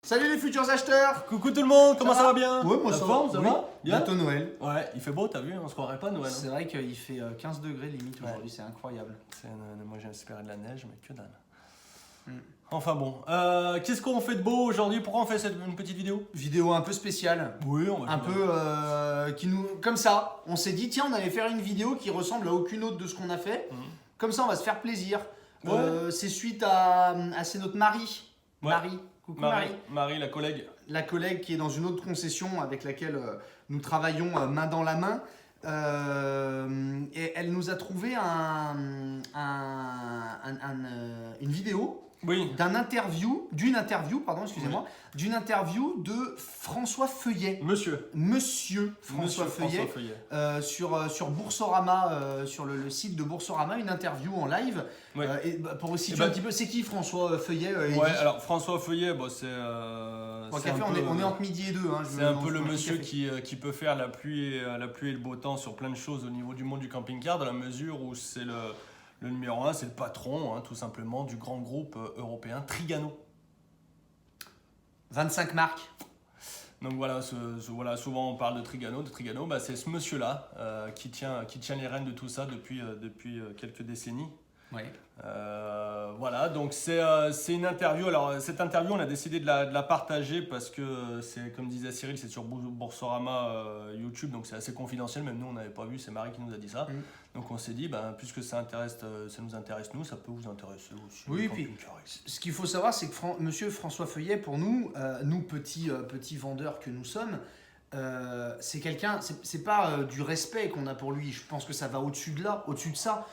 Salut les futurs acheteurs. Coucou tout le monde, comment ça va bien? Ouais, moi La ça forme, va. ça Oui. va bien? Bientôt Noël. Ouais, il fait beau, t'as vu, on se croirait pas Noël. C'est vrai qu'il fait 15 degrés limite aujourd'hui, c'est incroyable. Moi j'espérais de la neige, mais que dalle. Mm. Enfin bon, qu'est-ce qu'on fait de beau aujourd'hui? Pourquoi on fait une petite vidéo? Vidéo un peu spéciale. Oui, on va Un peu qui nous. Comme ça, on s'est dit, tiens, on allait faire une vidéo qui ressemble à aucune autre de ce qu'on a fait. Comme ça, on va se faire plaisir. Ouais. C'est suite à c'est notre Marie. Ouais. Marie. Coucou Marie. Marie, la collègue. La collègue qui est dans une autre concession avec laquelle nous travaillons main dans la main. Et elle nous a trouvé une vidéo Oui. d'une interview de François Feuillet. Monsieur François Feuillet. Sur Boursorama, sur le site de Boursorama, une interview en live. Ouais. Pour situer un petit peu, c'est qui François Feuillet Ouais, alors François Feuillet, bon, c'est. on est entre midi et deux. Hein, c'est un peu le monsieur qui peut faire la pluie et le beau temps sur plein de choses au niveau du monde du camping-car, dans la mesure où c'est le numéro 1, c'est le patron, hein, tout simplement, du grand groupe européen Trigano. 25 marques. Donc voilà, souvent on parle de Trigano. Bah, c'est ce monsieur-là qui tient les rênes de tout ça depuis quelques décennies. Ouais. Voilà, donc c'est une interview. Alors cette interview, on a décidé de la partager parce que c'est, comme disait Cyril, c'est sur Boursorama YouTube, donc c'est assez confidentiel. Même nous, on n'avait pas vu. C'est Marie qui nous a dit ça. Donc on s'est dit, puisque ça nous intéresse nous, ça peut vous intéresser aussi. Oui, puis ce qu'il faut savoir, c'est que Monsieur François Feuillet, pour nous, petits vendeurs que nous sommes, c'est quelqu'un. C'est pas du respect qu'on a pour lui. Je pense que ça va au-dessus de ça.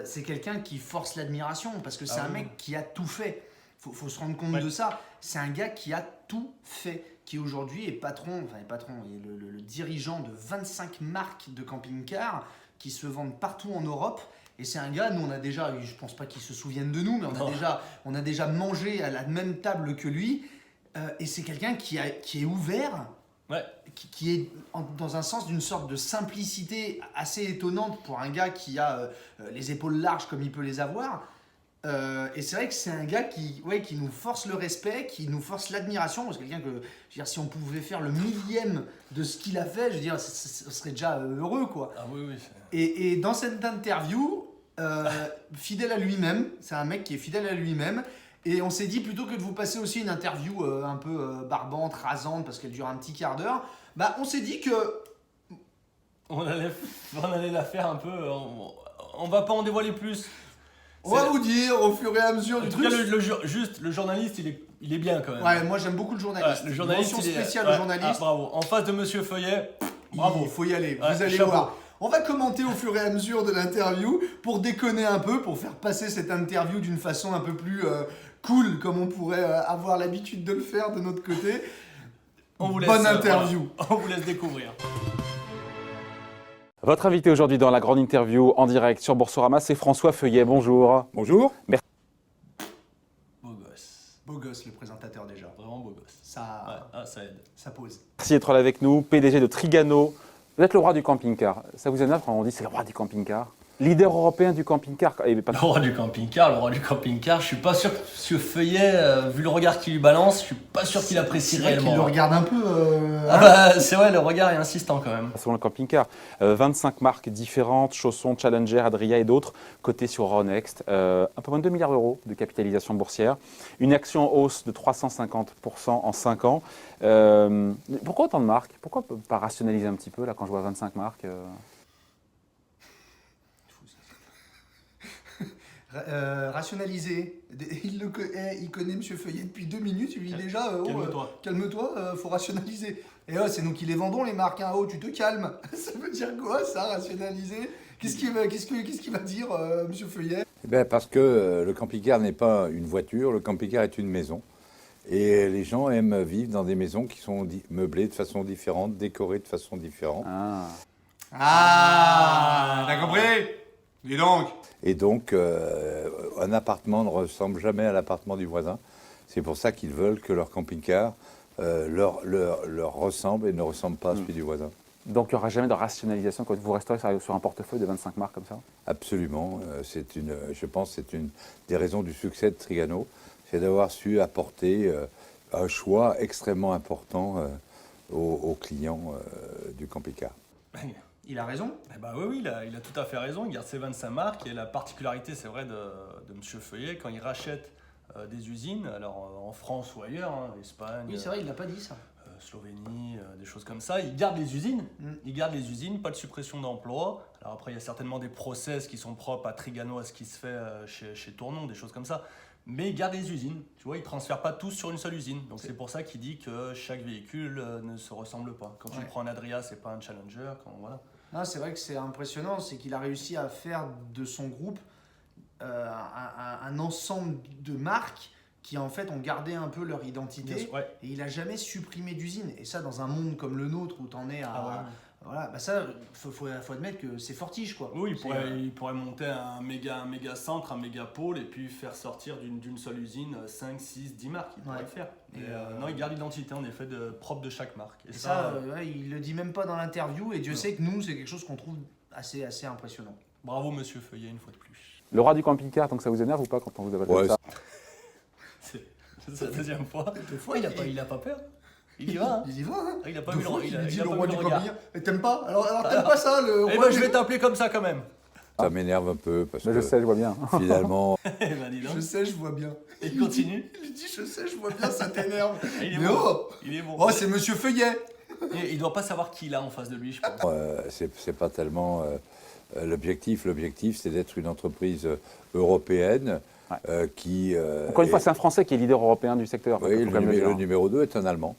C'est quelqu'un qui force l'admiration parce que c'est un mec qui a tout fait. Faut se rendre compte de ça. C'est un gars qui a tout fait, qui aujourd'hui est patron, il est le dirigeant de 25 marques de camping-car qui se vendent partout en Europe. Et c'est un gars, nous on a déjà, je pense pas qu'il se souvienne de nous, mais on a déjà mangé à la même table que lui. Et c'est quelqu'un qui est ouvert. Ouais. Qui est dans un sens d'une sorte de simplicité assez étonnante pour un gars qui a les épaules larges comme il peut les avoir. Et c'est vrai que c'est un gars qui nous force le respect, qui nous force l'admiration. C'est quelqu'un que, je veux dire, si on pouvait faire le millième de ce qu'il a fait, je veux dire, ce serait déjà heureux, quoi. Ah oui. Et dans cette interview, fidèle à lui-même, c'est un mec qui est fidèle à lui-même. Et on s'est dit, plutôt que de vous passer aussi une interview un peu barbante, rasante, parce qu'elle dure un petit quart d'heure, on s'est dit que... On allait la faire un peu... On va pas en dévoiler plus. On va vous dire au fur et à mesure du truc. En tout cas, le journaliste, il est bien quand même. Ouais, moi j'aime beaucoup le journaliste. Ouais, le journaliste, mention spéciale au journaliste. Ah, bravo. En face de Monsieur Feuillet, bravo. Il faut y aller, Ouais, vous allez chapeau. voir. On va commenter au fur et à mesure de l'interview pour déconner un peu, pour faire passer cette interview d'une façon un peu plus cool, comme on pourrait avoir l'habitude de le faire de notre côté. Bonne interview. On vous laisse découvrir. Votre invité aujourd'hui dans la grande interview en direct sur Boursorama, c'est François Feuillet. Bonjour. Bonjour. Merci. Beau gosse. Beau gosse le présentateur déjà. Vraiment beau gosse. Ça aide. Ça pose. Merci d'être là avec nous, PDG de Trigano. Vous êtes le roi du camping-car. Ça vous énerve quand on dit c'est le roi du camping-car? Leader européen du camping-car. Le roi du camping-car, je suis pas sûr que M. Feuillet, vu le regard qu'il lui balance, je suis pas sûr qu'il apprécie réellement. C'est vrai qu'il le regarde un peu... c'est vrai, le regard est insistant quand même. Selon le camping-car, 25 marques différentes, Chausson, Challenger, Adria et d'autres, cotés sur Euronext. Un peu moins de 2 milliards d'euros de capitalisation boursière. Une action en hausse de 350% en 5 ans. Pourquoi autant de marques? Pourquoi pas rationaliser un petit peu là quand je vois 25 marques Rationaliser. Il connaît M. Feuillet depuis 2 minutes. Il lui dit déjà calme-toi, faut rationaliser. Et c'est nous qui les vendons, les marques. Hein. Oh, tu te calmes. Ça veut dire quoi, ça, rationaliser? Qu'est-ce qu'il va dire, M. Feuillet? Parce que le camping-car n'est pas une voiture, le camping-car est une maison. Et les gens aiment vivre dans des maisons qui sont meublées de façon différente, décorées de façon différente. T'as compris? Dis donc. Et donc, un appartement ne ressemble jamais à l'appartement du voisin. C'est pour ça qu'ils veulent que leur camping-car leur ressemble et ne ressemble pas à celui du voisin. Donc il n'y aura jamais de rationalisation quand vous resterez sur un portefeuille de 25 marques comme ça? Absolument. Je pense que c'est une des raisons du succès de Trigano, c'est d'avoir su apporter un choix extrêmement important aux clients du camping-car. Il a raison. Eh ben oui, il a tout à fait raison. Il garde ses 25 marques. Et la particularité, c'est vrai, de M. Feuillet, quand il rachète des usines, alors en France ou ailleurs, hein, Espagne, Oui, c'est vrai, il l'a pas dit ça. Slovénie, des choses comme ça, il garde les usines. Il garde les usines, pas de suppression d'emplois. Alors après, il y a certainement des process qui sont propres à Trigano, à ce qui se fait chez Tournon, des choses comme ça. Mais il garde les usines. Tu vois, il ne transfère pas tous sur une seule usine. Donc c'est pour ça qu'il dit que chaque véhicule ne se ressemble pas. Quand tu prends un Adria, c'est pas un Challenger. Voilà. Non, c'est vrai que c'est impressionnant, c'est qu'il a réussi à faire de son groupe un ensemble de marques qui en fait ont gardé un peu leur identité et il a jamais supprimé d'usine. Et ça, dans un monde comme le nôtre où t'en es à... Voilà, bah ça, faut admettre que c'est fortiche, quoi. Oui, il pourrait monter un méga centre, un méga pôle et puis faire sortir d'une seule usine 5, 6, 10 marques. Il pourrait le faire. Non, il garde l'identité en effet propre de chaque marque. Et ça, il le dit même pas dans l'interview et Dieu sait que nous, c'est quelque chose qu'on trouve assez impressionnant. Bravo Monsieur Feuillet, une fois de plus. Le roi du camping-car, donc ça vous énerve ou pas quand on vous appelle comme ça? C'est la deuxième fois. Deux fois, il a pas peur. Il y va. Hein. Il y va. Hein. Il a pas vu il dit le roi du camping-car. Et t'aimes pas? Alors t'aimes pas ça, le roi? Je vais t'appeler comme ça quand même. Ça m'énerve un peu parce que je sais, je vois bien. Finalement. Je sais, je vois bien. Et il continue. Il dit je sais, je vois bien, ça t'énerve. Il est bon. Il est bon. Oh, c'est Monsieur Feuillet. Il doit pas savoir qui il a en face de lui, je pense. C'est pas tellement l'objectif. L'objectif, c'est d'être une entreprise européenne. Qui, Encore une fois, c'est un Français qui est leader européen du secteur. Oui, le numéro 2 est un Allemand,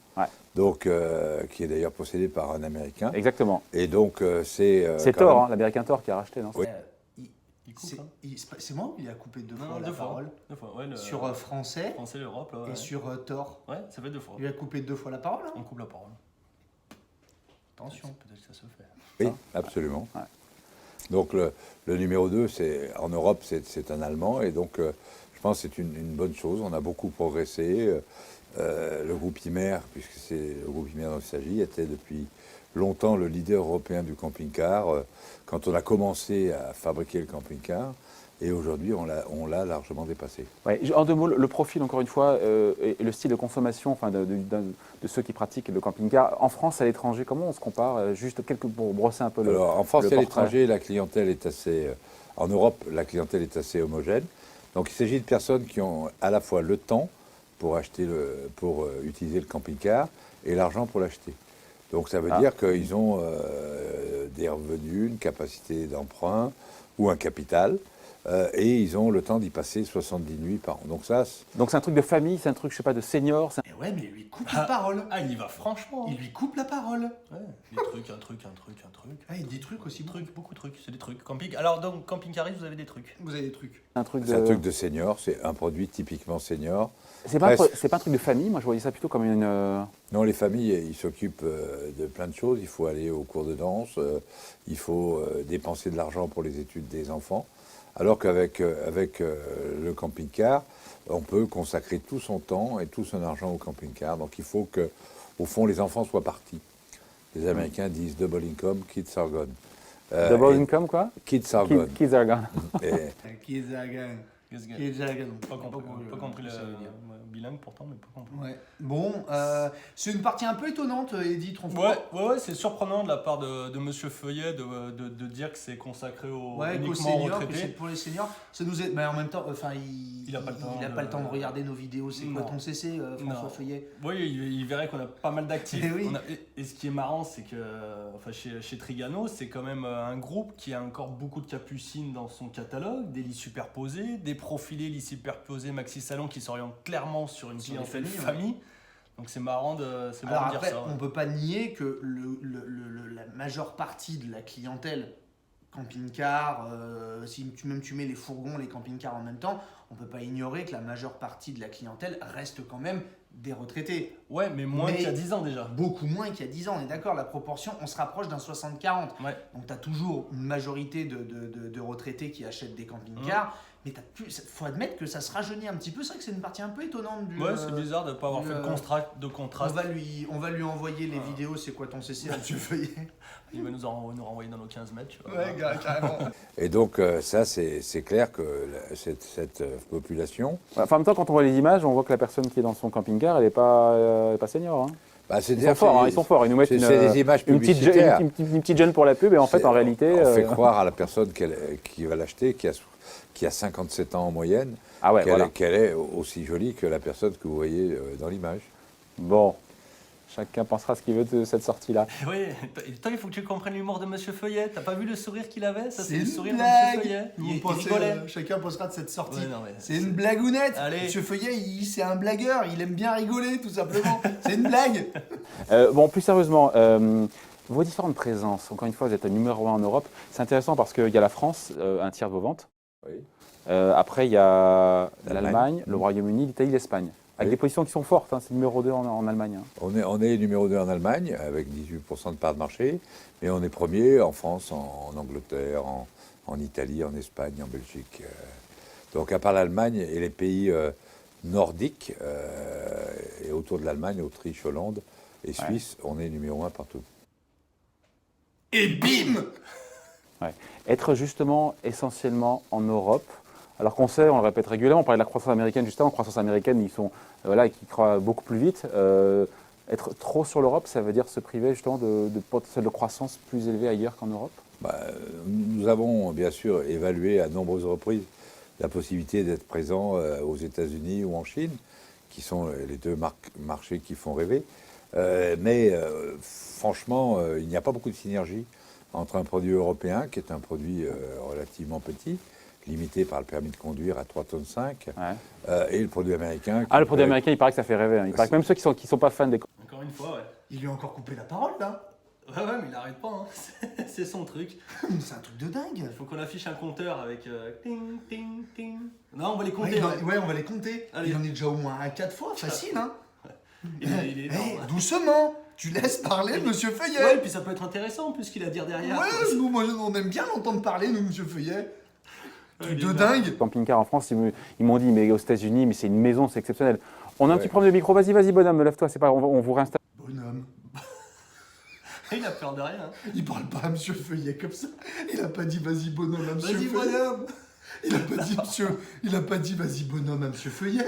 donc, qui est d'ailleurs possédé par un Américain. Exactement. Et donc, c'est... c'est Thor, hein, l'Américain Thor qui a racheté, non? Oui. C'est moi ou il a coupé deux fois la deux parole? Deux fois, sur Français l'Europe, et sur Thor. Ouais, ça fait deux fois. Il a coupé deux fois la parole. Hein. On coupe la parole. Attention. Peut-être que ça se fait. Oui, absolument. Ouais. Donc le numéro 2, en Europe, c'est un Allemand. Et donc, je pense que c'est une bonne chose. On a beaucoup progressé. Le groupe Imer, puisque c'est le groupe Imer dont il s'agit, était depuis longtemps le leader européen du camping-car. Quand on a commencé à fabriquer le camping-car, et aujourd'hui, on l'a largement dépassé. Ouais, en deux mots, le profil, encore une fois, et le style de consommation enfin, de ceux qui pratiquent le camping-car, en France et à l'étranger, comment on se compare? Juste pour brosser un peu le Alors, en France le et à portrait. l'étranger, la clientèle est assez... en Europe, la clientèle est assez homogène. Donc, il s'agit de personnes qui ont à la fois le temps pour utiliser le camping-car et l'argent pour l'acheter. Donc, ça veut dire qu'ils ont des revenus, une capacité d'emprunt ou un capital. Et ils ont le temps d'y passer 70 nuits par an. Donc c'est un truc de famille, c'est un truc, je sais pas, de senior. Mais ouais, mais il lui coupe la parole. Ah, il y va franchement. Il lui coupe la parole. Ouais. Des trucs, un truc. Ah, il y a des trucs aussi. Beaucoup de trucs. C'est des trucs. Alors donc, camping-cariste, vous avez des trucs. Vous avez des trucs. C'est un truc de senior, c'est un produit typiquement senior. C'est pas un truc de famille, moi je voyais ça plutôt comme une... Non, les familles, ils s'occupent de plein de choses. Il faut aller au cours de danse, il faut dépenser de l'argent pour les études des enfants. Alors qu'avec le camping-car, on peut consacrer tout son temps et tout son argent au camping-car. Donc il faut que, au fond, les enfants soient partis. Les Américains disent double income, kids are gone. Double income, quoi? Kids are gone. Kids are gone. Kids are gone. Pas compris le bilingue pourtant, mais pas compris. Ouais. Bon, c'est une partie un peu étonnante, Eddy, trouve-toi. Ouais, c'est surprenant de la part de Monsieur Feuillet de dire que c'est consacré uniquement aux seniors, retraités. que c'est pour les seniors. Ça nous est, mais en même temps, enfin, il a pas le temps de regarder nos vidéos. C'est quoi ton CC, François Feuillet? Oui, il verrait qu'on a pas mal d'actifs. Oui. Et ce qui est marrant, c'est que chez Trigano, c'est quand même un groupe qui a encore beaucoup de capucines dans son catalogue, des lits superposés, des profilés lits superposés maxi salon qui s'orientent clairement sur une clientèle famille. Donc c'est marrant de dire ça. On peut pas nier que la majeure partie de la clientèle camping-car, si tu mets les fourgons, les camping-cars en même temps, on peut pas ignorer que la majeure partie de la clientèle reste quand même des retraités. Ouais, mais moins qu'il y a 10 ans déjà. Beaucoup moins qu'il y a 10 ans, on est d'accord, la proportion, on se rapproche d'un 60-40. Ouais. Donc tu as toujours une majorité de retraités qui achètent des camping-cars, mais il faut admettre que ça se rajeunit un petit peu. C'est vrai que c'est une partie un peu étonnante du... Ouais, c'est bizarre de ne pas avoir fait de contraste. On va lui envoyer les vidéos, c'est quoi ton CC, Monsieur Feuillet? Il va nous renvoyer dans nos 15 mètres. Tu vois. Ouais, carrément. Et donc ça, c'est clair que cette population... Enfin, en même temps, quand on voit les images, on voit que la personne qui est dans son camping-car, camping-car, elle n'est pas senior. Hein. Bah, Ils sont forts, hein, ils sont forts. Ils nous mettent c'est des images une publicitaires. une petite jeune pour la pub, et en fait, en réalité. On fait croire à la personne qui va l'acheter, qui a 57 ans en moyenne, Ah ouais, voilà. qu'elle est aussi jolie que la personne que vous voyez dans l'image. Bon, chacun pensera ce qu'il veut de cette sortie-là. Oui, toi, il faut que tu comprennes l'humour de Monsieur Feuillet. T'as pas vu le sourire qu'il avait? Ça, c'est le une sourire de Monsieur blague. Feuillet. Vous Il pensez, rigolait. chacun pensera de cette sortie. Ouais, non, mais c'est une blagounette. Allez. Monsieur Feuillet, c'est un blagueur. Il aime bien rigoler, tout simplement. C'est une blague. Bon, plus sérieusement, vos différentes présences, encore une fois, vous êtes numéro 1 en Europe. C'est intéressant parce qu'il y a la France, un tiers de vos ventes. Oui. Après, il y a L'Allemagne. l'Allemagne, le Royaume-Uni, l'Italie, l'Espagne. Avec Oui. des positions qui sont fortes. Hein, c'est numéro 2 en Allemagne. Hein. On est numéro 2 en Allemagne, avec 18% de part de marché, mais on est premier en France, en Angleterre, en Italie, en Espagne, en Belgique. Donc à part l'Allemagne et les pays nordiques, et autour de l'Allemagne, Autriche, Hollande et Suisse, on est numéro 1 partout. Et bim. Ouais. Être justement essentiellement en Europe, alors qu'on sait, on le répète régulièrement, on parlait de la croissance américaine justement, croissance américaine, ils sont qui croient beaucoup plus vite. Être trop sur l'Europe, ça veut dire se priver justement de potentiel de croissance plus élevé ailleurs qu'en Europe? Nous avons bien sûr évalué à nombreuses reprises la possibilité d'être présent aux États-Unis ou en Chine, qui sont les deux marchés qui font rêver. Mais franchement, il n'y a pas beaucoup de synergie entre un produit européen, qui est un produit relativement petit, limité par le permis de conduire à 3,5 tonnes, et le produit américain. Le produit américain, il paraît que ça fait rêver. Hein. Il paraît que même ceux qui sont pas fans des... Encore une fois, ouais. Il lui a encore coupé la parole, là. Ouais, mais il arrête pas. Hein. C'est son truc. C'est un truc de dingue. Il faut qu'on affiche un compteur avec ting, ting, ting. Non, on va les Ouais, compter. Hein. ouais, on va les compter. Allez. Il en est déjà au moins à 4 fois, facile, hein. Il est énorme. Eh, doucement. Tu laisses parler Monsieur Feuillet. Ouais, et puis ça peut être intéressant, puisqu'il a à dire derrière. Ouais, nous, on aime bien l'entendre parler, nous, Monsieur Feuillet. Ouais, Truc il est de énorme. dingue. Camping-car en France, ils m'ont dit, mais aux États-Unis, mais c'est une maison, c'est exceptionnel. On a un Ouais. petit problème de micro, vas-y bonhomme, lève-toi, c'est pas, on vous réinstalle. Bonhomme. Il a peur de rien. Hein. Il parle pas à Monsieur Feuillet comme ça. Il a pas dit vas-y bonhomme à Monsieur Vas-y, Feuillet. bonhomme. Il a pas dit monsieur. Il a pas dit vas-y bonhomme à Monsieur Feuillet.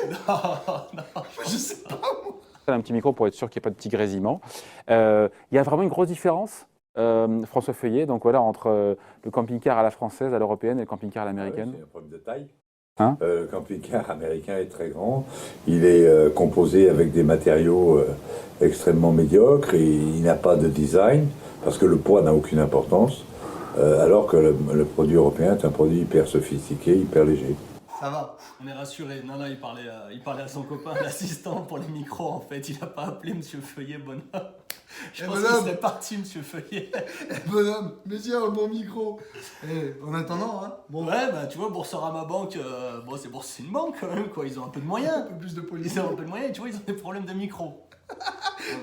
Je sais pas moi. Un petit micro pour être sûr qu'il n'y ait pas de petits grésillements. Il y a vraiment une grosse différence, François Feuillet, donc voilà, entre le camping-car à la française, à l'européenne, et le camping-car à l'américaine. C'est un problème de taille. Hein Le camping-car américain est très grand. Il est composé avec des matériaux extrêmement médiocres et il n'a pas de design parce que le poids n'a aucune importance. Alors que le produit européen est un produit hyper sophistiqué, hyper léger. Ça va. On est rassurés. Non, il parlait à son copain, l'assistant pour les micros, en fait. Il n'a pas appelé Monsieur Feuillet bonhomme. Je pense bonhomme. qu'il serait parti, Monsieur Feuillet. Bonhomme, mais tiens, le bon micro. En attendant, hein. Bon, Ouais, bah tu vois, Boursorama Banque, c'est une banque quand même, quoi. Ils ont un peu de moyens. un peu plus de police. Ils ont un peu de moyens, tu vois, ils ont des problèmes de micro.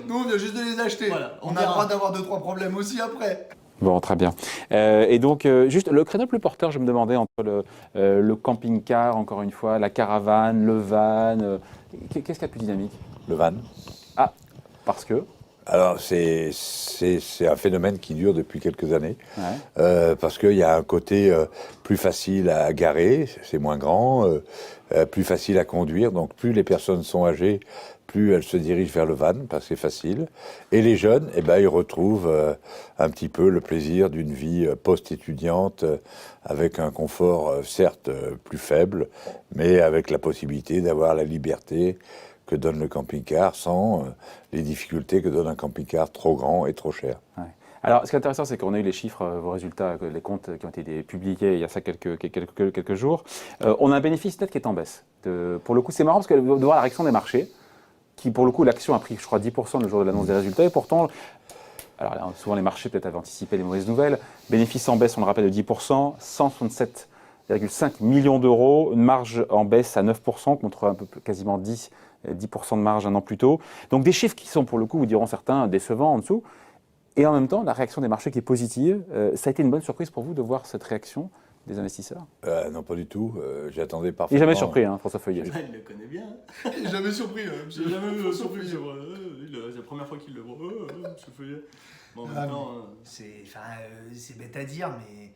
Nous, on vient juste de les acheter. Voilà, on on a le verra. droit d'avoir 2-3 problèmes aussi après. Bon, très bien. Et donc, juste le créneau le plus porteur, je me demandais, entre le camping-car, encore une fois, la caravane, le van, qu'est-ce qu'il y a de plus dynamique? Le van. Parce que... Alors, c'est un phénomène qui dure depuis quelques années, Ouais. parce qu'il y a un côté plus facile à garer, c'est moins grand, plus facile à conduire, donc plus les personnes sont âgées, plus elles se dirigent vers le van, parce que c'est facile. Et les jeunes, eh ben, ils retrouvent un petit peu le plaisir d'une vie post-étudiante, avec un confort certes plus faible, mais avec la possibilité d'avoir la liberté que donne le camping-car sans les difficultés que donne un camping-car trop grand et trop cher. Ouais. Alors, ce qui est intéressant, c'est qu'on a eu les chiffres, vos résultats, les comptes qui ont été publiés il y a ça quelques jours. On a un bénéfice net qui est en baisse. Pour le coup, c'est marrant parce que de voir la réaction des marchés, qui pour le coup, l'action a pris, je crois, 10% le jour de l'annonce des résultats, et pourtant, alors là, souvent les marchés peut-être avaient anticipé les mauvaises nouvelles, bénéfice en baisse, on le rappelle, de 10%, 167,5 millions d'euros, une marge en baisse à 9% contre un peu quasiment 10% de marge un an plus tôt. Donc des chiffres qui sont pour le coup, vous diront certains, décevants en dessous. Et en même temps, la réaction des marchés qui est positive. Ça a été une bonne surprise pour vous de voir cette réaction des investisseurs? Non, pas du tout. J'attendais Il n'est parfaitement. jamais surpris, hein, François Feuillet. Il le connaît bien. Il est jamais surpris, J'ai jamais surpris, c'est vrai. C'est la première fois qu'il le voit. Monsieur Feuillet. Bon, maintenant, c'est bête à dire, mais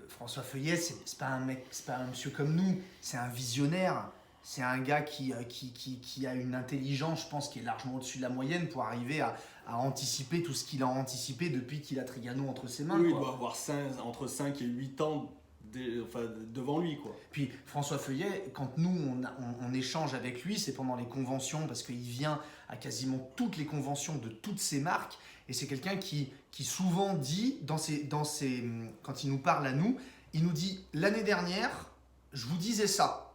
François Feuillet, c'est pas un mec, c'est pas un monsieur comme nous, c'est un visionnaire. c'est un gars qui a une intelligence, je pense, qui est largement au-dessus de la moyenne pour arriver à anticiper tout ce qu'il a anticipé depuis qu'il a Trigano entre ses mains. Oui, il quoi. doit avoir entre 5 et 8 ans devant lui, quoi. Puis François Feuillet, quand nous on échange avec lui, c'est pendant les conventions, parce qu'il vient à quasiment toutes les conventions de toutes ces marques, et c'est quelqu'un qui souvent dit, quand il nous parle à nous, il nous dit « L'année dernière, je vous disais ça,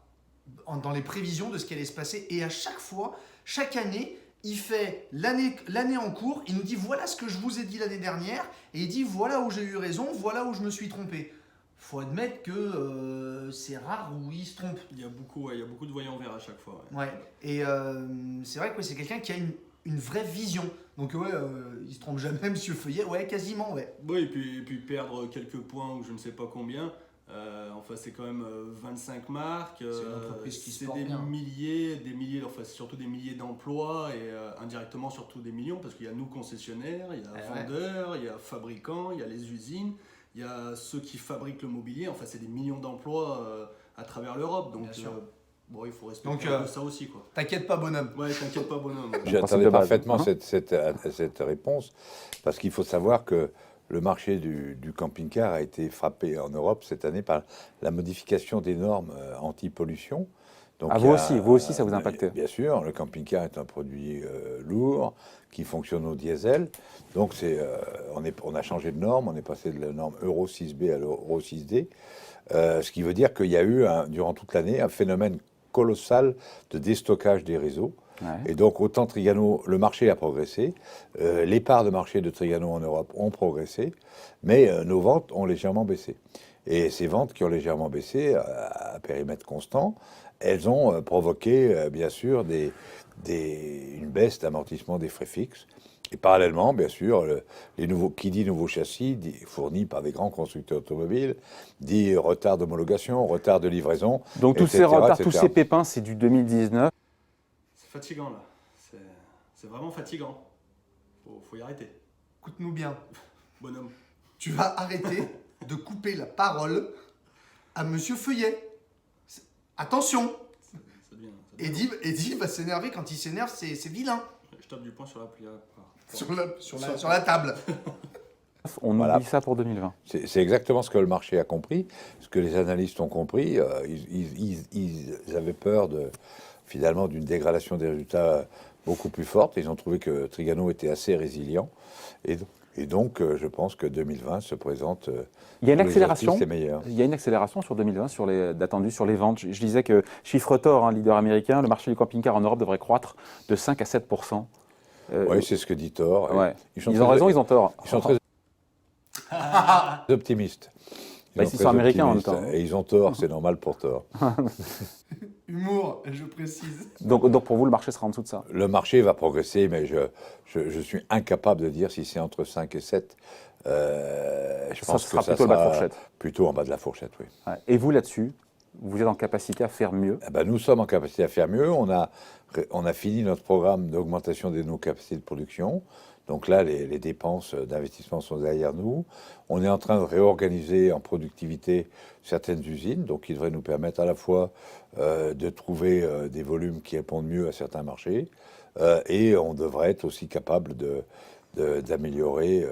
dans les prévisions de ce qui allait se passer, et à chaque fois, chaque année, il fait l'année en cours, il nous dit « Voilà ce que je vous ai dit l'année dernière », et il dit « Voilà où j'ai eu raison, voilà où je me suis trompé ». Faut admettre que c'est rare où il se trompe. Il y a beaucoup de voyants verts à chaque fois. Ouais. Et c'est vrai que c'est quelqu'un qui a une vraie vision. Donc il se trompe jamais, Monsieur Feuillet. Ouais, quasiment, ouais. Oui, et puis perdre quelques points ou je ne sais pas combien. Enfin, c'est quand même 25 marques. C'est une entreprise qui se c'est porte des bien. milliers, enfin, c'est surtout des milliers d'emplois et indirectement surtout des millions parce qu'il y a nous concessionnaires, il y a vendeurs, il y a fabricants, il y a les usines. Il y a ceux qui fabriquent le mobilier, enfin c'est des millions d'emplois à travers l'Europe, donc il faut respecter un peu ça aussi, quoi. T'inquiète pas, bonhomme. Ouais, t'inquiète pas, bonhomme. J'attendais parfaitement cette réponse, parce qu'il faut savoir que le marché du camping-car a été frappé en Europe cette année par la modification des normes anti-pollution. Donc, vous aussi, ça vous a impacté? Bien sûr, le camping-car est un produit lourd qui fonctionne au diesel. Donc, on a changé de norme, on est passé de la norme Euro 6B à l'Euro 6D. Ce qui veut dire qu'il y a eu, durant toute l'année, un phénomène colossal de déstockage des réseaux. Ouais. Et donc, autant Trigano, le marché a progressé, les parts de marché de Trigano en Europe ont progressé, mais nos ventes ont légèrement baissé. Et ces ventes qui ont légèrement baissé, à périmètre constant, elles ont provoqué, bien sûr, une baisse d'amortissement des frais fixes. Et parallèlement, bien sûr, qui dit nouveau châssis, fourni par des grands constructeurs automobiles, dit retard d'homologation, retard de livraison. Donc tous ces retards, tous ces pépins, c'est du 2019. C'est fatigant, là. C'est vraiment fatigant. Faut y arrêter. Écoute-nous bien. Bonhomme. Tu vas arrêter de couper la parole à Monsieur Feuillet. Attention. Eddie va s'énerver. Quand il s'énerve, c'est vilain. Je tape du poing sur la pliure. Sur la table. On oublie ça pour 2020. C'est exactement ce que le marché a compris, ce que les analystes ont compris. Ils avaient peur finalement d'une dégradation des résultats beaucoup plus forte. Ils ont trouvé que Trigano était assez résilient. Et donc, je pense que 2020 se présente. Il y a une accélération. Il y a une accélération sur 2020 d'attendue sur les ventes. Je disais que chiffre Thor, leader américain, le marché du camping-car en Europe devrait croître de 5 à 7%. Oui, c'est ce que dit Thor. Ouais. Ils ont raison, ils ont tort. Ils sont très optimistes. Ils sont américains en même temps. Et ils ont tort, c'est normal pour Thor. Humour, je précise. Donc pour vous, le marché sera en dessous de ça? Le marché va progresser, mais je suis incapable de dire si c'est entre 5 et 7. Je pense que ça sera plutôt bas de la fourchette. Plutôt en bas de la fourchette, oui. Ouais. Et vous, là-dessus, vous êtes en capacité à faire mieux? Nous sommes en capacité à faire mieux. On a fini notre programme d'augmentation de nos capacités de production. Donc là, les dépenses d'investissement sont derrière nous. On est en train de réorganiser en productivité certaines usines, donc qui devraient nous permettre à la fois de trouver des volumes qui répondent mieux à certains marchés, et on devrait être aussi capable d'améliorer,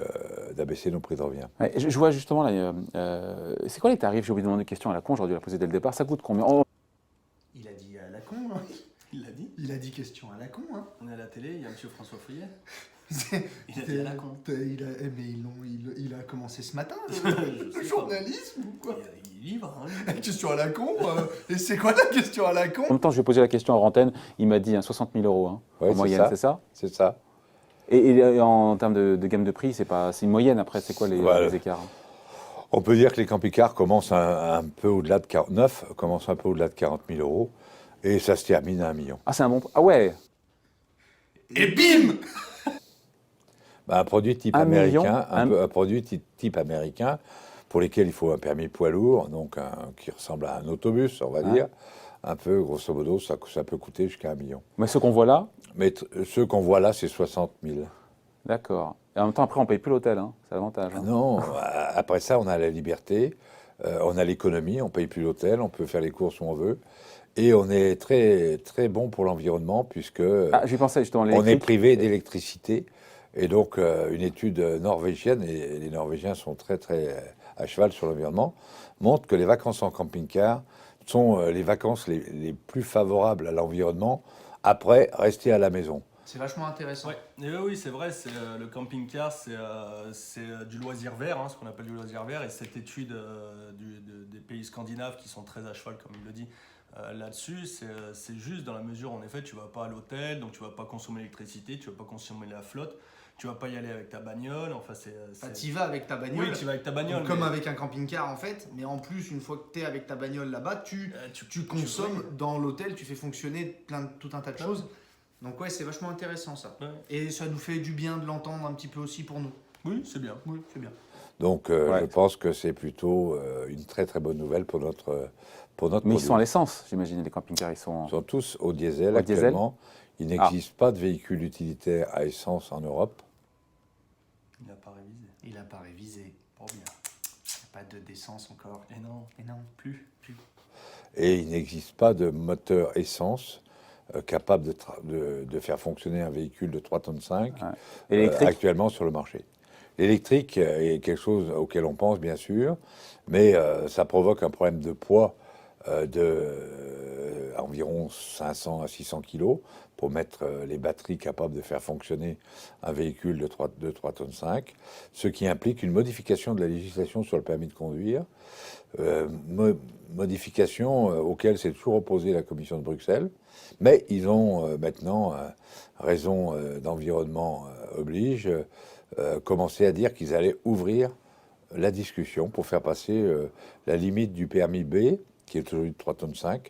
d'abaisser nos prix de revient. Ouais, je vois justement, là, c'est quoi les tarifs? J'ai oublié de demander une question à la con, j'aurais dû la poser dès le départ. Ça coûte combien? Il a dit à la con, hein. Il l'a dit. Il a dit question à la con, hein. On est à la télé, il y a monsieur François Feuillet. Il a dit à la con. Il a commencé ce matin, le journalisme ou quoi? Il livre, hein. Question à la con. Et c'est quoi la question à la con? En même temps, je lui ai posé la question en antenne, il m'a dit 60 000 euros ouais, en moyenne, c'est ça? C'est ça. Et en termes de gamme de prix, c'est une moyenne après, c'est quoi les écarts? On peut dire que les camping-cars commencent un peu au-delà de 49, commencent un peu au-delà de 40 000 euros, et ça se termine à 1 million. Ah, c'est un bon... Ah ouais. Et bim. Un produit type américain, un produit type américain, pour lesquels il faut un permis poids lourd, donc qui ressemble à un autobus, on va dire. Un peu, grosso modo, ça peut coûter jusqu'à 1 million. Mais ceux qu'on voit là? Mais ceux qu'on voit là, c'est 60 000. D'accord. Et en même temps, après, on ne paye plus l'hôtel, c'est l'avantage. Non, après ça, on a la liberté On a l'économie, on ne paye plus l'hôtel, on peut faire les courses où on veut. Et on est très, très bon pour l'environnement puisque J'y pensais justement, on est l'électrique. privé d'électricité. Et donc, une étude norvégienne, et les Norvégiens sont très, très à cheval sur l'environnement, montre que les vacances en camping-car sont les vacances les plus favorables à l'environnement après rester à la maison. C'est vachement intéressant. Ouais. Et oui, c'est vrai, le camping-car, c'est du loisir vert, hein, ce qu'on appelle du loisir vert. Et cette étude des pays scandinaves qui sont très à cheval, comme il le dit, là-dessus, c'est juste dans la mesure où, en effet, tu ne vas pas à l'hôtel, donc tu ne vas pas consommer l'électricité, tu ne vas pas consommer la flotte, tu ne vas pas y aller avec ta bagnole. Enfin, Tu y vas avec ta bagnole. Oui, tu vas avec ta bagnole. Comme avec un camping-car en fait, mais en plus, une fois que tu es avec ta bagnole là-bas, tu consommes dans l'hôtel, tu fais fonctionner tout un tas de choses. Donc ouais, c'est vachement intéressant ça. Ouais. Et ça nous fait du bien de l'entendre un petit peu aussi pour nous. Oui, c'est bien. Oui, c'est bien. Donc, Ouais. je pense que c'est plutôt une très, très bonne nouvelle pour notre Mais ils produit. sont à l'essence, j'imagine, les camping-cars. Ils sont... Ils sont tous au diesel Au diesel. actuellement. Il n'existe pas de véhicule utilitaire à essence en Europe. Il n'a pas révisé. Il n'a pas révisé. Pas bien. Il n'y a pas d'essence encore. Et non. Et non, plus. Et il n'existe pas de moteur essence capable de faire fonctionner un véhicule de 3,5 tonnes Électrique. actuellement sur le marché. L'électrique est quelque chose auquel on pense, bien sûr, mais ça provoque un problème de poids environ 500 à 600 kilos pour mettre les batteries capables de faire fonctionner un véhicule de 3,5 tonnes, ce qui implique une modification de la législation sur le permis de conduire, modification auquel s'est toujours opposée la Commission de Bruxelles, mais ils ont maintenant, raison d'environnement oblige, commencé à dire qu'ils allaient ouvrir la discussion pour faire passer la limite du permis B, qui est aujourd'hui de 3,5 tonnes,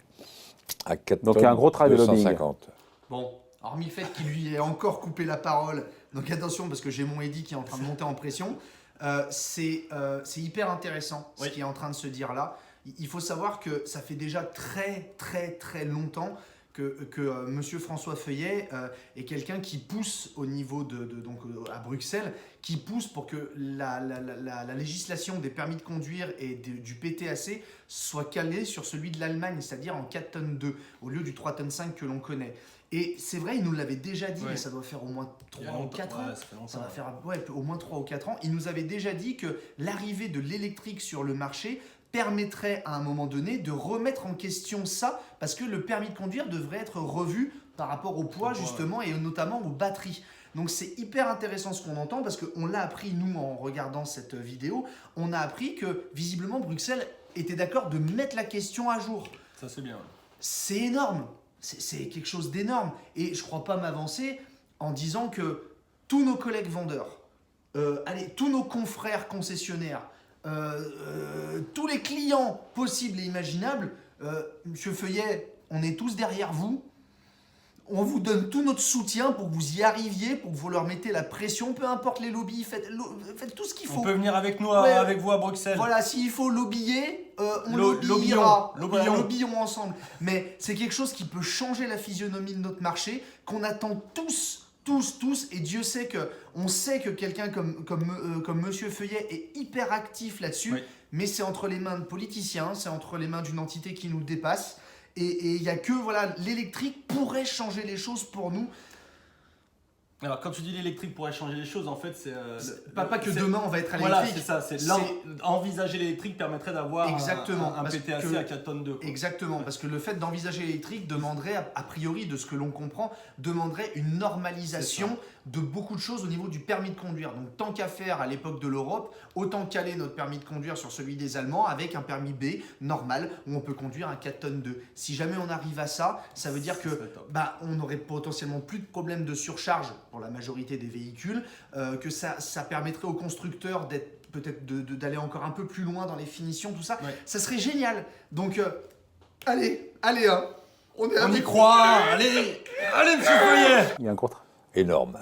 à 4 Donc il y a un gros travail de lobbying. 250. Bon, hormis le fait qu'il lui ait encore coupé la parole, donc attention parce que j'ai mon Eddy qui est en train de monter en pression, c'est hyper intéressant ce qui est en train de se dire là. Il faut savoir que ça fait déjà très très très longtemps que Monsieur François Feuillet est quelqu'un qui pousse au niveau donc à Bruxelles, qui pousse pour que la législation des permis de conduire et du PTAC soit calée sur celui de l'Allemagne, c'est-à-dire en 4 tonnes 2 au lieu du 3 tonnes 5 que l'on connaît. Et c'est vrai, il nous l'avait déjà dit, mais ça doit faire au moins 3 ou 4 ans. Ça va faire au moins 3 ou 4 ans. Il nous avait déjà dit que l'arrivée de l'électrique sur le marché permettrait à un moment donné de remettre en question ça, parce que le permis de conduire devrait être revu par rapport au poids justement et notamment aux batteries. Donc c'est hyper intéressant ce qu'on entend, parce qu'on l'a appris nous en regardant cette vidéo, on a appris que visiblement Bruxelles était d'accord de mettre la question à jour. Ça c'est bien. C'est énorme, c'est quelque chose d'énorme, et je crois pas m'avancer en disant que tous nos collègues vendeurs, tous nos confrères concessionnaires, tous les clients possibles et imaginables, Monsieur Feuillet, on est tous derrière vous. On vous donne tout notre soutien pour que vous y arriviez, pour que vous leur mettez la pression, peu importe les lobbies, faites tout ce qu'il faut. On peut venir avec nous, Ouais. avec vous à Bruxelles. Voilà, s'il faut lobbyer, on Lobbyons. lobbyera. Lobbyons. Voilà, lobbyons ensemble. Mais c'est quelque chose qui peut changer la physionomie de notre marché, qu'on attend tous, et Dieu sait on sait que quelqu'un comme Monsieur Feuillet est hyper actif là-dessus, Oui. mais c'est entre les mains de politiciens, c'est entre les mains d'une entité qui nous dépasse, et il n'y a que, voilà, l'électrique pourrait changer les choses pour nous. Alors quand tu dis l'électrique pourrait changer les choses, en fait c'est... Pas que demain on va être à Voilà, l'électrique. c'est ça. Envisager l'électrique permettrait d'avoir Exactement, un parce PTAC que- à 4 tonnes 2. Exactement, parce que le fait d'envisager l'électrique demanderait, a priori, de ce que l'on comprend, demanderait une normalisation de beaucoup de choses au niveau du permis de conduire. Donc tant qu'à faire à l'époque de l'Europe, autant caler notre permis de conduire sur celui des Allemands avec un permis B normal où on peut conduire un 4 tonnes 2. Si jamais on arrive à ça, ça veut dire que Ça serait top. on aurait potentiellement plus de problèmes de surcharge pour la majorité des véhicules, que ça permettrait aux constructeurs d'être peut-être d'aller encore un peu plus loin dans les finitions, tout ça. Ouais. Ça serait génial. Donc, allez, hein. On est On y avec- croit. Allez, monsieur Feuillet. Il y a un gros travail. Énorme.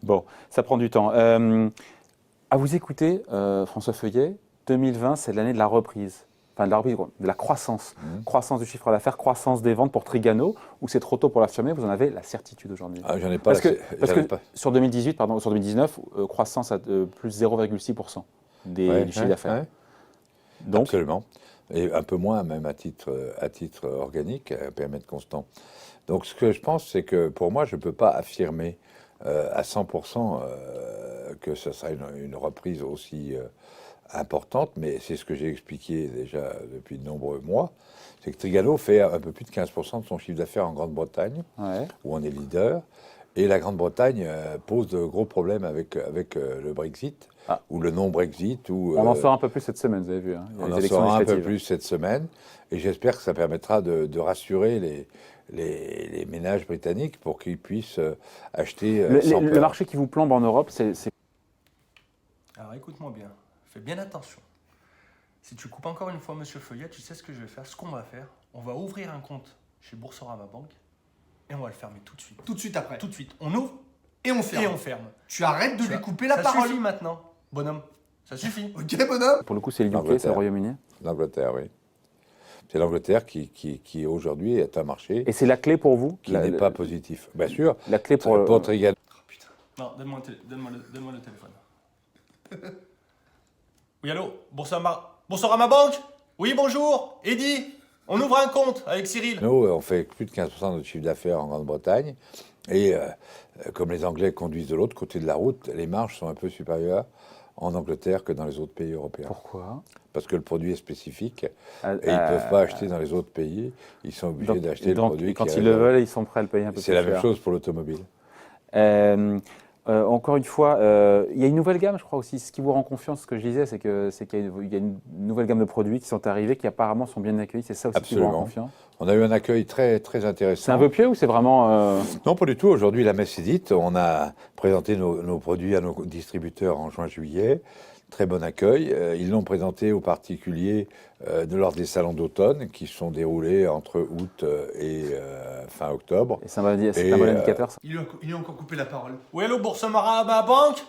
Bon, ça prend du temps. À vous écouter, François Feuillet, 2020, c'est l'année de la reprise. Enfin, de la reprise, de la croissance. Croissance du chiffre d'affaires, croissance des ventes pour Trigano, ou c'est trop tôt pour l'affirmer, vous en avez la certitude aujourd'hui. Ah, j'en ai pas. Parce que j'en ai pas. sur 2019, croissance à plus 0,6% du chiffre d'affaires. Ouais. Donc, Absolument. Et un peu moins même à titre organique, à périmètre constant. Donc ce que je pense, c'est que pour moi, je ne peux pas affirmer à 100% que ce sera une reprise aussi importante, mais c'est ce que j'ai expliqué déjà depuis de nombreux mois, c'est que Trigano fait un peu plus de 15% de son chiffre d'affaires en Grande-Bretagne, ouais. où on est leader, et la Grande-Bretagne pose de gros problèmes avec le Brexit, Ah. ou le non-Brexit. Ou, On en saura un peu plus cette semaine, vous avez vu. Hein. Il y a on les en élections saura un peu législatives. plus cette semaine, et j'espère que ça permettra de rassurer les ménages britanniques pour qu'ils puissent acheter sans Le peur. marché qui vous plombe en Europe, c'est Alors écoute-moi bien, fais bien attention. Si tu coupes encore une fois Monsieur Feuillet, tu sais ce que je vais faire, ce qu'on va faire. On va ouvrir un compte chez Boursorama Bank et on va le fermer tout de suite. Tout de suite après. Tout de suite. On ouvre Et on ferme. et on ferme. Tu arrêtes de Tu lui vois, couper la ça parole. suffit maintenant, bonhomme. Ça suffit. Ok, bonhomme. pour le coup, c'est le UK, c'est L'Angleterre. le Royaume-Uni. L'Angleterre, oui. C'est l'Angleterre qui aujourd'hui est un marché Et c'est la clé pour vous qui n'est pas positif. Bien sûr, La clé pour... pour Trigano. Oh putain. Non, donne-moi le téléphone. Oui, allô, Boursorama Bank. Oui, bonjour, Eddy. On ouvre un compte avec Cyril. Nous, on fait plus de 15% de notre chiffre d'affaires en Grande-Bretagne. Et comme les Anglais conduisent de l'autre côté de la route, les marges sont un peu supérieures en Angleterre que dans les autres pays européens. Pourquoi Parce que le produit est spécifique et Ah, ils ne peuvent pas acheter dans les autres pays. Ils sont obligés d'acheter le donc, produit. quand qui ils est le réservé. veulent, ils sont prêts à le payer un peu plus C'est la même cher. chose pour l'automobile. Encore une fois, il y a une nouvelle gamme, je crois aussi. Ce qui vous rend confiance, ce que je disais, c'est qu'il y a une nouvelle gamme de produits qui sont arrivés, qui apparemment sont bien accueillis. C'est ça aussi qui vous rend Absolument. confiance. On a eu un accueil très, très intéressant. C'est un peu pieux ou c'est vraiment... Non, pas du tout. Aujourd'hui, la messe est dite. On a présenté nos produits à nos distributeurs en juin-juillet. Très bon accueil. Ils l'ont présenté aux particuliers lors des salons d'automne qui se sont déroulés entre août et fin octobre. Et c'est un Et, bon indicateur, ça. Il lui a encore coupé la parole. Oui, allô, Boursorama Bank.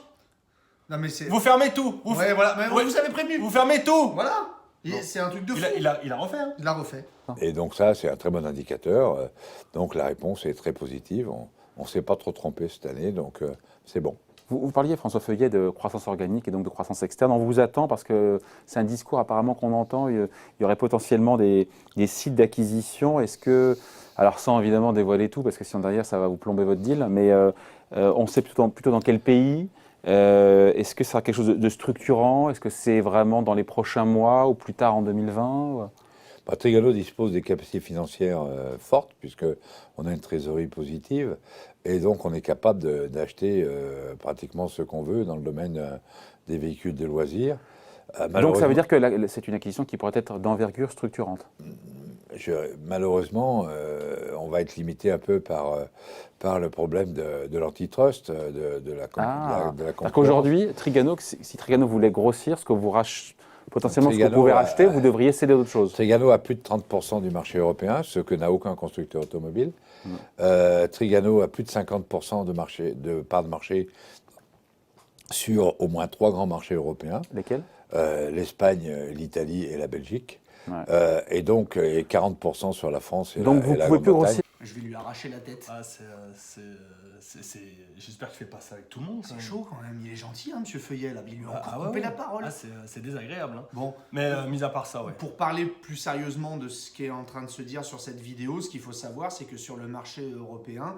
Non, mais c'est. Vous fermez tout. Ouais, voilà. Mais Ouais. vous avez prévenu. Vous fermez tout. Voilà. Non. C'est un truc de fou. Il a refait. Hein. Il l'a refait. Et donc ça, c'est un très bon indicateur. Donc la réponse est très positive. On ne s'est pas trop trompé cette année, donc c'est bon. Vous parliez, François Feuillet, de croissance organique et donc de croissance externe. On vous attend parce que c'est un discours apparemment qu'on entend. Il y aurait potentiellement des sites d'acquisition. Est-ce que, alors sans évidemment dévoiler tout, parce que sinon derrière ça va vous plomber votre deal, mais on sait plutôt dans quel pays. Est-ce que ça sera quelque chose de structurant? Est-ce que c'est vraiment dans les prochains mois ou plus tard en 2020? Trigano dispose des capacités financières fortes, puisqu'on a une trésorerie positive, et donc on est capable d'acheter pratiquement ce qu'on veut dans le domaine des véhicules de loisirs. Donc ça veut dire que c'est une acquisition qui pourrait être d'envergure structurante. Malheureusement, on va être limité un peu par le problème de l'antitrust, de la Parce concurrence. qu'aujourd'hui, Trigano, si Trigano voulait grossir, ce que vous potentiellement ce que vous Trigano pouvez racheter, vous devriez céder d'autres choses. Trigano a plus de 30% du marché européen, ce que n'a aucun constructeur automobile. Trigano a plus de 50% de part de marché sur au moins 3 grands marchés européens. Lesquels? L'Espagne, l'Italie et la Belgique. Ouais. Et donc, et 40% sur la France et Donc la, vous et la pouvez plus Grande-Bretagne. grossir. Je vais lui arracher la tête. Ah, j'espère qu'il fait pas ça avec tout le monde. C'est chaud quand même. Il est gentil, hein, monsieur Feuillet, là. Il lui a encore ouais, coupé ouais. la parole. Ah, c'est désagréable. Hein. Bon. Mais mis à part ça, ouais. Pour parler plus sérieusement de ce qui est en train de se dire sur cette vidéo, ce qu'il faut savoir, c'est que sur le marché européen,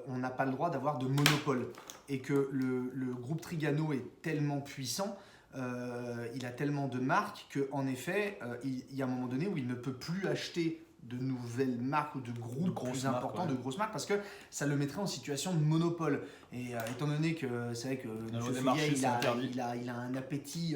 on n'a pas le droit d'avoir de monopole. Et que le groupe Trigano est tellement puissant, il a tellement de marques qu'en effet, il y a un moment donné où il ne peut plus acheter de nouvelles marques ou de groupes plus importants, de grosses marques, parce que ça le mettrait en situation de monopole. Et étant donné que c'est vrai que M. Feuillet, il a un appétit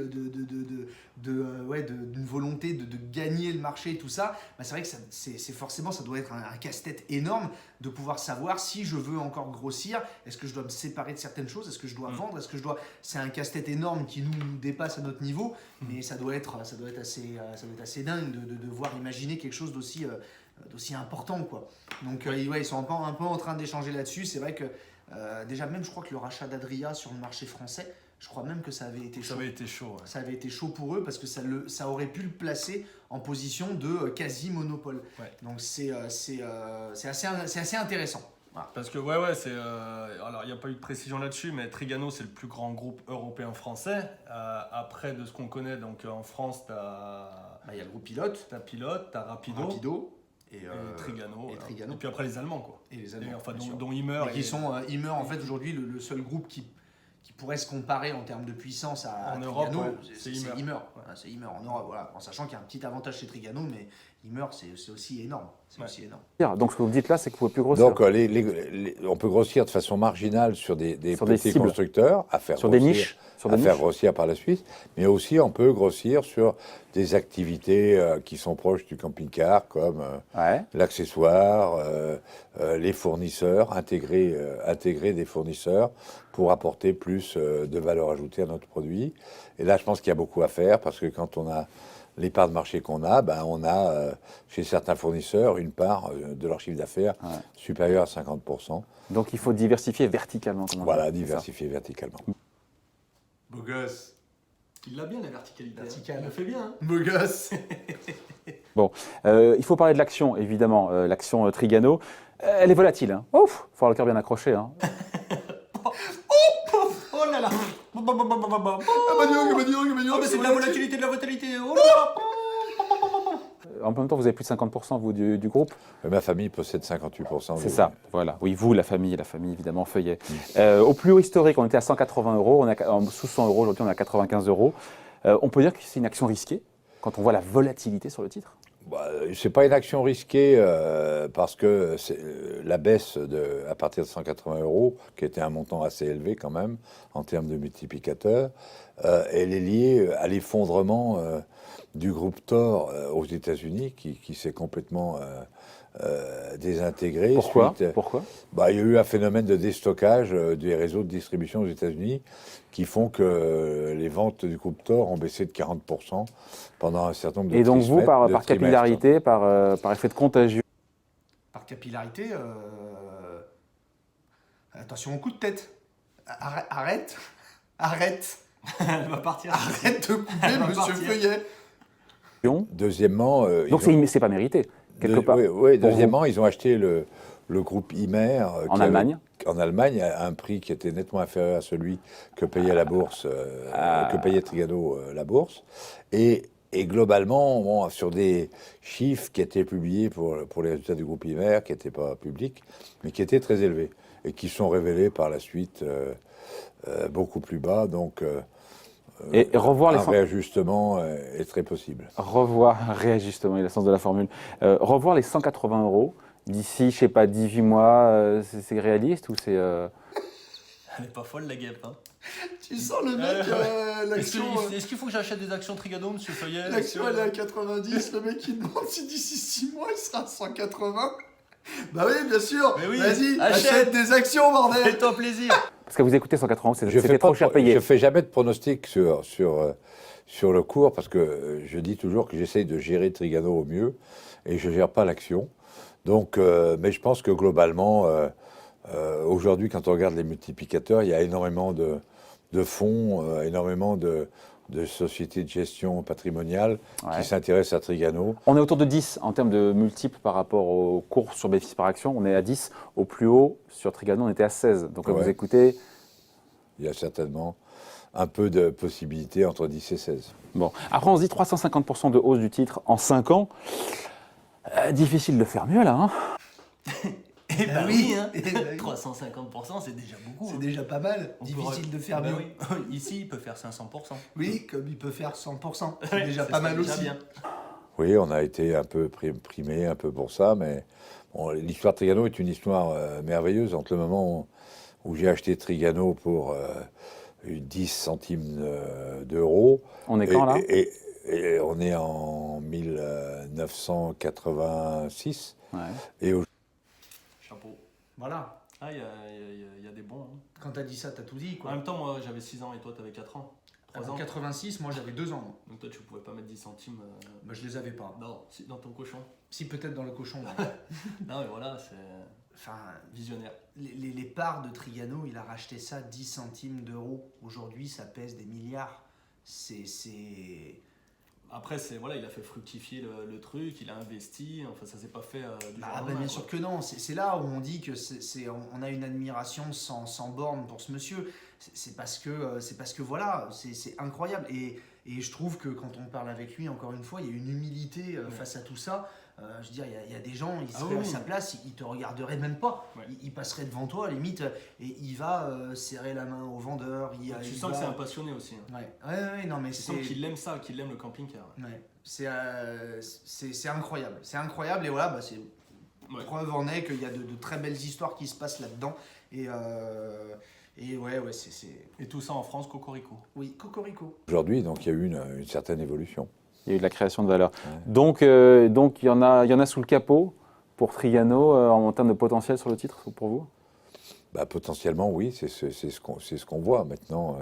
d'une volonté de gagner le marché et tout ça, bah c'est vrai que c'est forcément, ça doit être un casse-tête énorme de pouvoir savoir si je veux encore grossir, est-ce que je dois me séparer de certaines choses, est-ce que je dois vendre, est-ce que je dois... C'est un casse-tête énorme qui nous dépasse à notre niveau, mais ça doit être assez dingue de devoir imaginer quelque chose d'aussi important, quoi. Donc ils sont un peu en train d'échanger là-dessus. C'est vrai que déjà même je crois que le rachat d'Adria sur le marché français, je crois même que ça avait été chaud. Ça avait été chaud, ouais. Ça avait été chaud pour eux parce que ça aurait pu le placer en position de quasi-monopole. Ouais. Donc c'est assez intéressant. Parce que, c'est. Alors, il n'y a pas eu de précision là-dessus, mais Trigano, c'est le plus grand groupe européen français. Après, de ce qu'on connaît, donc en France, Il y a le groupe Pilote. t'as Pilote, t'as Rapido. Et Trigano. Et Trigano. Et puis après, les Allemands, quoi. Et les Allemands. Enfin, bien sûr. dont Himmer. Et qui sont, Himmer, en fait, aujourd'hui, le seul groupe qui pourrait se comparer en termes de puissance à En Trigano, Europe, c'est c'est Himmer. Himmer. C'est Himmer en Europe, voilà. En sachant qu'il y a un petit avantage chez Trigano, mais Himmer, c'est aussi énorme. C'est aussi énorme. Donc ce que vous me dites là, c'est que vous pouvez plus grossir. Donc on peut grossir de façon marginale sur des petits cibles. constructeurs, à faire Sur grossir, des niches. faire grossir par la suite, mais aussi on peut grossir sur des activités qui sont proches du camping-car, comme l'accessoire, les fournisseurs, intégrer des fournisseurs pour apporter plus de valeur ajoutée à notre produit. Et là, je pense qu'il y a beaucoup à faire, parce que quand on a les parts de marché qu'on a, on a chez certains fournisseurs une part de leur chiffre d'affaires supérieure à 50%. Donc il faut diversifier verticalement. Voilà, diversifier verticalement. Beau gosse. Il l'a bien, la verticalité. Verticale. Il le fait bien. Hein. Beau gosse. Bon, il faut parler de l'action, évidemment, l'action Trigano. Elle est volatile. Hein. Ouf, faut avoir le cœur bien accroché. Hein. Oh là là. Ah mais c'est de la volatilité, Oh là là. En même temps, vous avez plus de 50% vous, du groupe. Ma famille possède 58%. C'est ça, voilà. Oui, vous, la famille évidemment, Feuillet. Au plus haut historique, on était à 180 euros. Sous 100 euros, aujourd'hui, on est à 95 euros. On peut dire que c'est une action risquée quand on voit la volatilité sur le titre. C'est pas une action risquée parce que la baisse à partir de 180 euros, qui était un montant assez élevé quand même en termes de multiplicateur, elle est liée à l'effondrement du groupe Thor aux États-Unis qui s'est complètement désintégré. Pourquoi Il y a eu un phénomène de déstockage des réseaux de distribution aux États-Unis qui font que les ventes du groupe Thor ont baissé de 40% pendant un certain nombre de trimestres. Et donc vous, par capillarité, par effet de contagion. Par capillarité, attention au coup de tête. Arrête. Elle va partir. Arrête de couper, monsieur Feuillet. Deuxièmement... Donc c'est pas mérité, quelque part. Oui, deuxièmement, ils ont acheté le groupe Himmer en Allemagne. En Allemagne, à un prix qui était nettement inférieur à celui que payait la bourse, que payait Trigano la bourse. Et globalement, sur des chiffres qui étaient publiés pour les résultats du groupe Himmer, qui n'étaient pas publics, mais qui étaient très élevés, et qui sont révélés par la suite beaucoup plus bas. Donc, et revoir un réajustement est très possible. Réajustement, il y a le sens de la formule. Revoir les 180 euros d'ici, je sais pas, 18 mois, c'est réaliste ou c'est... Elle est pas folle, la guêpe. Hein. Tu sens le mec, l'action... Est-ce qu'il faut que j'achète des actions Trigano, monsieur Feuillet? L'action, elle est à 90, le mec, il demande si d'ici 6 mois, il sera à 180. Bah oui, bien sûr. Oui, vas-y, achète des actions, bordel. Fais-toi plaisir. Parce que vous écoutez 180 euros, c'était trop cher payé. Je fais jamais de pronostic sur le cours, parce que je dis toujours que j'essaye de gérer Trigano au mieux, et je gère pas l'action. Donc, mais je pense que globalement, aujourd'hui, quand on regarde les multiplicateurs, il y a énormément de fonds, énormément de sociétés de gestion patrimoniale qui s'intéressent à Trigano. On est autour de 10 en termes de multiples par rapport au cours sur bénéfice par action. On est à 10. Au plus haut, sur Trigano, on était à 16. Donc, vous écoutez... Il y a certainement un peu de possibilités entre 10 et 16. Bon. Après, on se dit 350% de hausse du titre en 5 ans. Difficile de faire mieux, là. Hein. Eh ben oui, hein. 350%, c'est déjà beaucoup. C'est déjà pas mal. Difficile de faire mieux. Oui. Ici, il peut faire 500%. Oui, comme il peut faire 100%. C'est déjà pas mal aussi. Bien. Oui, on a été un peu primé, un peu pour ça, mais bon, l'histoire de Trigano est une histoire merveilleuse. Entre le moment où j'ai acheté Trigano pour 10 centimes d'euros... On est quand, là et on est en 1986. Et chapeau. Voilà. Ah, il y a des bons. Hein. Quand t'as dit ça, t'as tout dit, quoi. En même temps, moi, j'avais 6 ans et toi, t'avais 4 ans. 3 ans. En 86, moi, j'avais 2 ans. Moi. Donc toi, tu pouvais pas mettre 10 centimes. Bah, je les avais pas. Non, si, dans ton cochon. Si, peut-être dans le cochon. Non, mais voilà, c'est... Enfin, visionnaire. Les parts de Trigano, il a racheté ça 10 centimes d'euros. Aujourd'hui, ça pèse des milliards. Après, il a fait fructifier le truc, il a investi, enfin ça s'est pas fait du jour au lendemain, Bien quoi. sûr que non, c'est là où on dit que on a une admiration sans borne pour ce monsieur. C'est parce que voilà, c'est incroyable. Et je trouve que quand on parle avec lui, encore une fois, il y a une humilité face à tout ça. Je veux dire, il y a des gens, ils seraient à sa place, ils te regarderaient même pas. Ouais. Il passerait devant toi, à la limite, et il va serrer la main au vendeur. Tu sens que c'est un passionné aussi. Hein. Ouais, non, mais Tu sens qu'il aime ça, qu'il aime le camping-car. Ouais, c'est incroyable. C'est incroyable, et voilà, c'est preuve en est qu'il y a de très belles histoires qui se passent là-dedans. Et ouais, c'est. Et tout ça en France, cocorico. Oui, cocorico. Aujourd'hui, donc, il y a eu une certaine évolution. Il y a eu de la création de valeur. Ouais. Donc il y en a sous le capot pour Trigano en termes de potentiel sur le titre pour vous? Potentiellement, oui, c'est ce qu'on voit maintenant.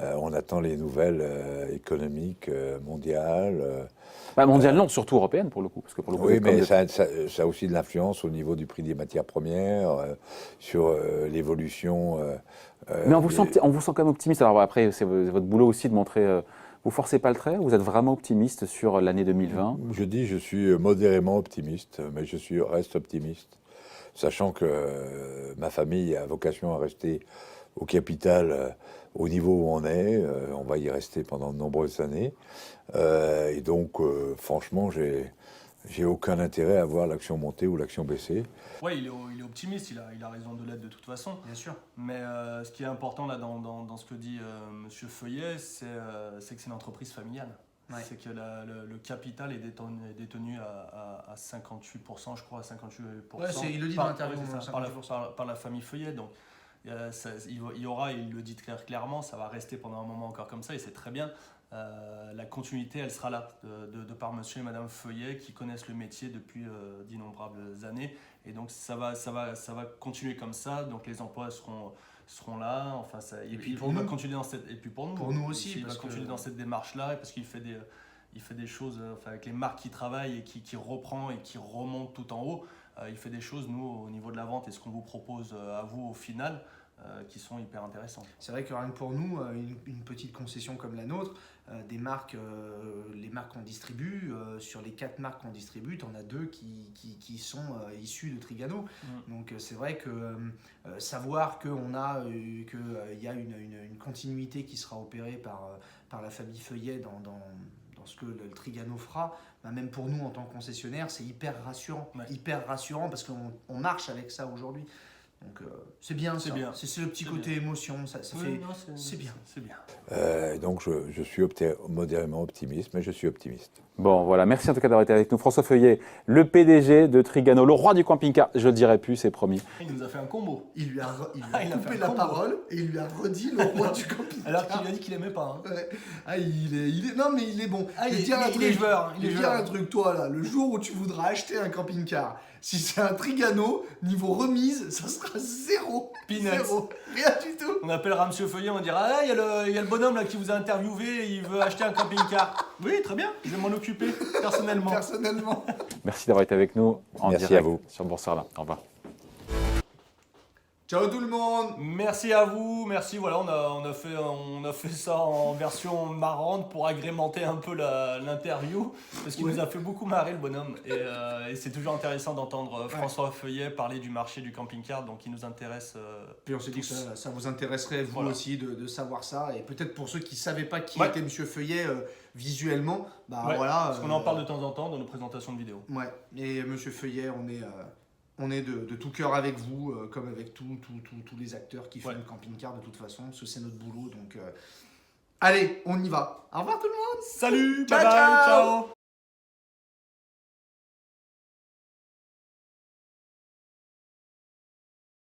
On attend les nouvelles économiques mondiales. Mondial non, surtout européenne pour le coup. Parce que pour le coup, Oui, c'est comme mais ça a aussi de l'influence au niveau du prix des matières premières, sur l'évolution. Mais on vous sent quand même optimiste. Alors après, c'est votre boulot aussi de montrer. Vous forcez pas le trait? Vous êtes vraiment optimiste sur l'année 2020? Je dis, je suis modérément optimiste, mais reste optimiste, sachant que ma famille a vocation à rester au capital au niveau où on est. On va y rester pendant de nombreuses années. Et donc, franchement, j'ai aucun intérêt à voir l'action monter ou l'action baisser. Ouais, il est optimiste, il a raison de l'être de toute façon. Bien sûr. Mais ce qui est important là dans ce que dit Monsieur Feuillet, c'est que c'est une entreprise familiale. Ouais. C'est que le capital est détenu à 58%, je crois, à 58%. Ouais, il le dit dans l'interview, c'est ça, 58%. par la famille Feuillet. Donc, il y aura, il le dit très clairement, ça va rester pendant un moment encore comme ça, et c'est très bien. La continuité, elle sera là, de par monsieur et madame Feuillet qui connaissent le métier depuis d'innombrables années. Et donc, ça va continuer comme ça. Donc, les emplois seront là. Enfin, Et puis il pour va nous. continuer dans cette, et puis pour nous. Pour nous aussi, Il va parce continuer que- dans cette démarche-là parce qu'il fait des choses avec les marques qui travaillent et qui reprend et qui remonte tout en haut. Il fait des choses, nous, au niveau de la vente et ce qu'on vous propose à vous au final, qui sont hyper intéressantes. C'est vrai que rien que pour nous, une petite concession comme la nôtre, des marques, les marques qu'on distribue, sur les 4 marques qu'on distribue, on a 2 qui sont issues de Trigano. Donc c'est vrai que savoir qu'il y a une continuité qui sera opérée par la famille Feuillet dans ce que le Trigano fera, même pour nous en tant que concessionnaire, c'est hyper rassurant. Ouais. Hyper rassurant parce qu'on marche avec ça aujourd'hui. Donc c'est bien, C'est ça. bien. C'est le petit C'est côté émotion, ça Oui, fait. non, c'est bien. C'est bien. Donc je suis modérément optimiste, mais je suis optimiste. Bon, voilà. Merci en tout cas d'avoir été avec nous. François Feuillet, le PDG de Trigano, le roi du camping-car. Je le dirai plus, c'est promis. Il nous a fait un combo. Il lui a Il a fait coupé un la combo. parole et il lui a redit le roi du camping. Alors qu'il lui a dit qu'il aimait pas. Hein. Ouais. Ah, non mais il est bon. Ah, Je vais il te dire un est truc. joueur. Je vais te dire un truc, toi là, le jour où tu voudras acheter un camping-car, si c'est un Trigano, niveau remise, ça sera zéro. Peanuts. Zéro. Rien du tout. On appellera Monsieur Feuillet, on dira ah, il y a le bonhomme là qui vous a interviewé, il veut acheter un camping-car. Oui, très bien, je vais m'en occuper personnellement. Personnellement. Merci d'avoir été avec nous en Merci direct à vous. sur Boursorama. Au revoir. Ciao tout le monde. Merci à vous, merci. Voilà, on a fait ça en version marrante pour agrémenter un peu l'interview, parce qu'il nous a fait beaucoup marrer le bonhomme. Et c'est toujours intéressant d'entendre François Feuillet parler du marché du camping-car, donc il nous intéresse. Puis on s'est dit que ça vous intéresserait, vous Voilà. aussi, de savoir ça. Et peut-être pour ceux qui ne savaient pas qui Ouais. était Monsieur Feuillet visuellement, Ouais, voilà. parce qu'on en parle de temps en temps dans nos présentations de vidéos. Ouais, et Monsieur Feuillet, on est de tout cœur avec vous, comme avec tous les acteurs qui font Ouais. le camping-car de toute façon, parce que c'est notre boulot. Donc, allez, on y va. Au revoir tout le monde. Salut, Ciao, bye bye, ciao. ciao.